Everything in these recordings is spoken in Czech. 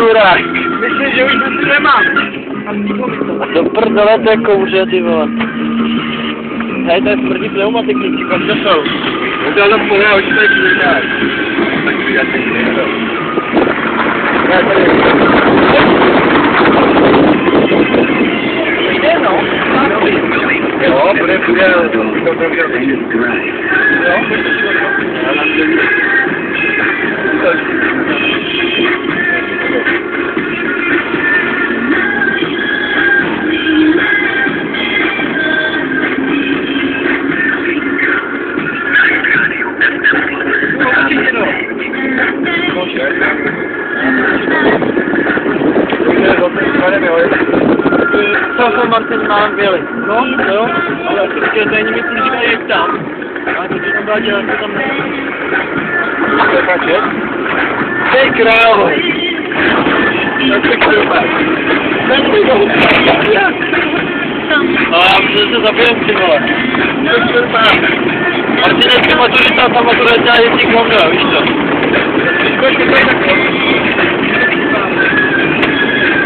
čurák. Myslím, že už to nemám. A do prdele to je kouře, ty vole. Hej, to je tvrdý pneumatiky, ty kam to jsou. No to je to plné, už to je květák. Tak já teď nejde. Ne, tady. Jde, no. Jo, bude. To měl být. Jo? Já nám to víc. Co jsem Martin mám byli? No, jo, ale prostě není mi půl říkají jak tam. A to tam dá dělat, to tam Nepačet? Ty krávo! Tak se krupe. A já se zabijem, ty vole. Tak krupe. Martine, ty maturita, ta maturita dělá dětí komra, víš to?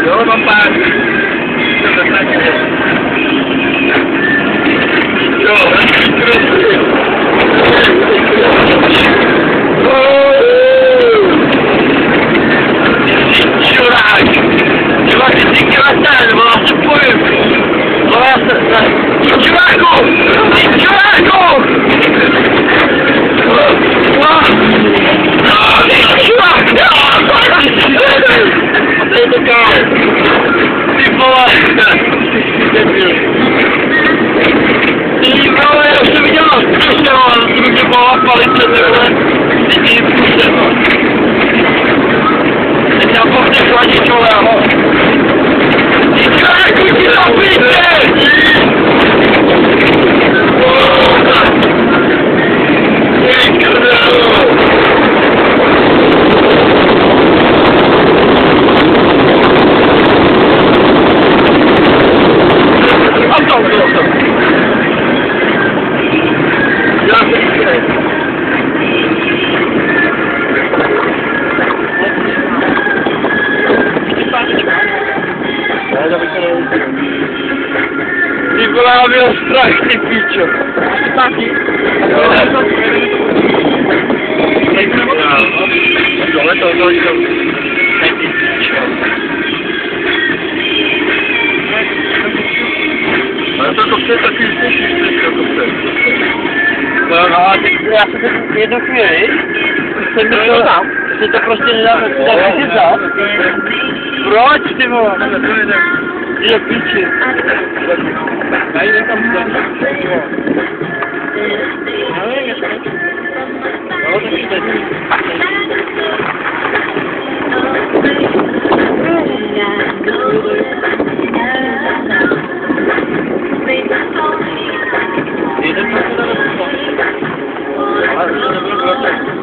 Jo, mám pár. Jo, Čurák! Čurák, ty díky vrátán, vole, já se pojím! Vole, já se... Čuráku! Ty čuráku! Čurák! A tady to kámo! Ty vole! Ty vole, já jsem viděl, to by mě bola palice, ty vole! Ty ti půjde, no! Teď já povřek hladí čole, aho! Ty čuráku, ti zapijte! Ty vole, já měl strach, ty píčo. Taky. Dole to jsou. Ty píčo. Ale to kopce je taky slyšíš, to kopce. No, a já jsem se jednu chvíli, jsem myslel, že to prostě nedá vzat. Proč, ty vole? Je píči. Já jde tam zde. Nevím, jestli. No, tak teď. Jeden to se nedostal. Ale už nebyl vracet.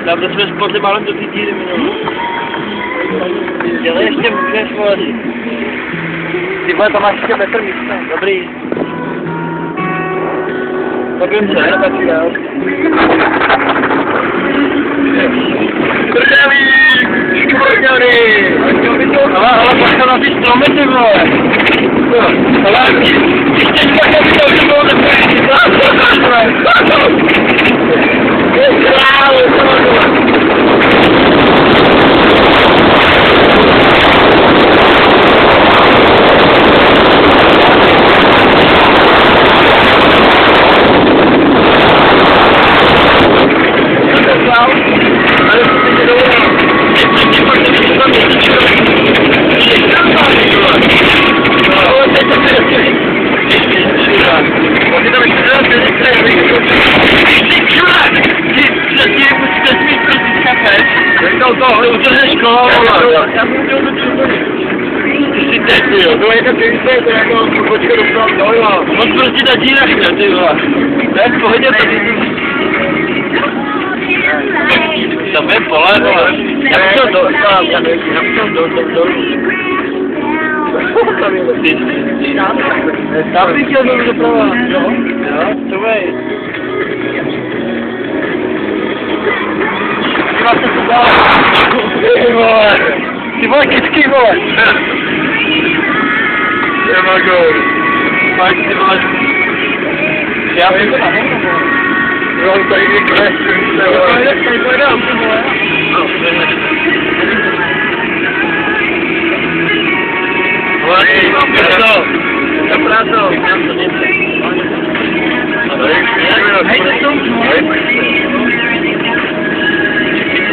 Tam jsme spadli málem do té díry minulou. Dělej ještě můžeš, vole. Ty vole, tam máš ještě metr místa. Dobrý. Zabijím se, tak dál. Prdelík! Škvrňany! Ale počkej na ty stromy, ty vole. Ale když teďka jsem viděl, že bylo nepěkný. tohle už je škola, já jsem chtěl do čudory. Ty jsi teď, jo, to je jako ty to jako počkej doprava dole. Moc prostě ta díra chtěl, ty vole. To je v pohodě, tady. Tam je pole, vole. Tam bych chtěl dolů doprava. Jo, co vej. Dívat se to dál. Ty vole, kytky, vole. Nemá gol. Fakt, ty vole. Já bych to tam mohl. Jo, tady je kresím se, vole. Tady pojede auto, vole. Práco, tam to něco. Hej, to jsou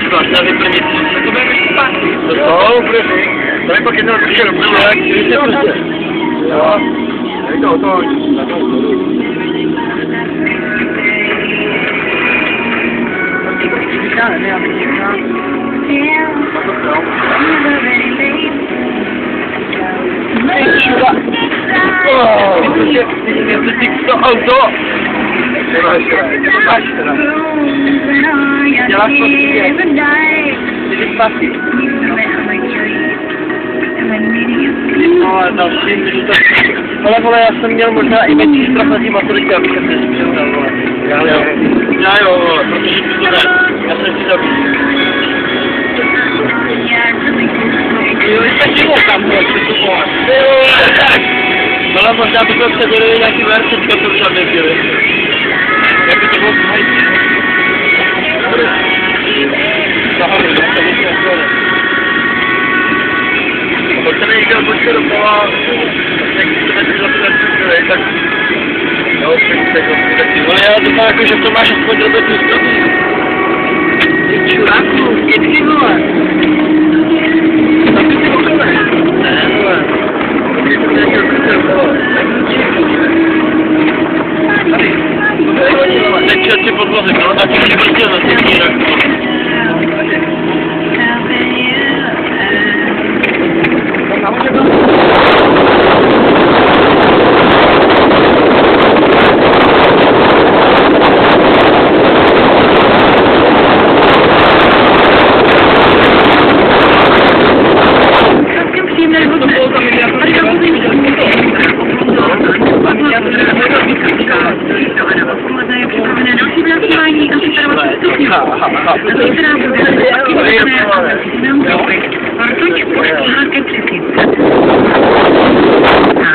vlastně vyplnit, to bude ještě zpátky. To jsou, první. Tady pak jednou trošku dobrou, jak když je prostě. Jo. Tady to otoč. To auto! Děláš prostě. Jdeš zpátky. No ale další, když to... Ale vole, já jsem měl možná i větší strach na té maturitě, abych se nepřijel, vole. Já jo, vole, protože ty to ne. Já jsem si zabít. Jo, jste chvíle tam, vole, přistupovat. Ale možná by to předělili nějaký versetko, co by tam nebyli. Jak by to bylo zhajit? Zahodu, to se musí nezvolit. Pokud se nejde počkat doprava, jak se nebyl zapřed, tak... Jo, ale já doufám, jako, že to máš aspoň dobře tu zprávy. Ty čuráku, kytky, vole. Tak ty si okolo. Ne, vole. Teď čerti podlozy, no, tak ti prostě na ty knírak.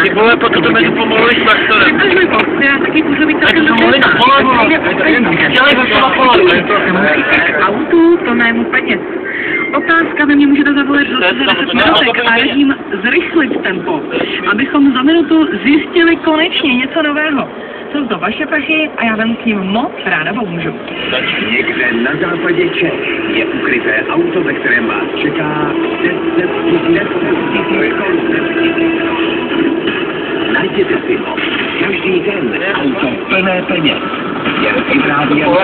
Ty vole, potom to mi pomohli s traktorem. Já taky můžu být Tak to mohli na pole, chtěli by to na pole. Autu, to najmu peněz. Otázka, vy mě můžete zavolat do 10 minutek a radím zrychlit tempo, abychom za minutu zjistili konečně něco nového. Jsou to vaše prachy a já vám s ním moc ráda pomůžu. Někde na západě Čech je ukryté auto, ve kterém vás čeká 10 000 korun. Najděte si ho. Každý den auto plné peněz. Jen vyprávěl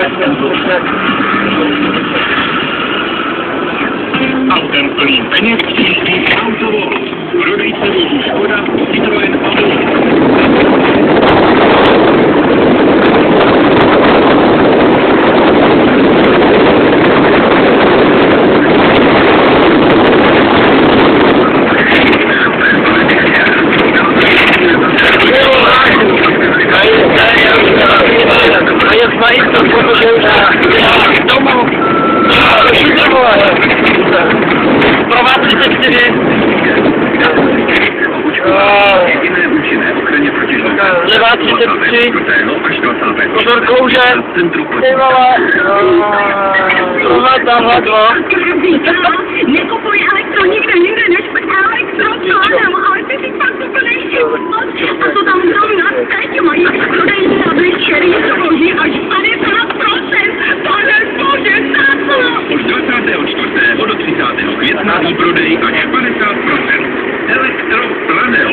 Autem plným peněz přijíždí autovoz. Prodejce vozů Škoda, Citroën a jediné účinné ochraně proti Levá 33, pozor klouže, ty vole, tamhle dva. Nekupuj elektro nikde jinde než Elektrokladem, ale ty si pak úplnej život. A to tam zrovna teď mají prodejní nabíčery zboží až 50%. Pane bože, táto! Už 24. do 30. května prodej až 50%. Elektroplanel.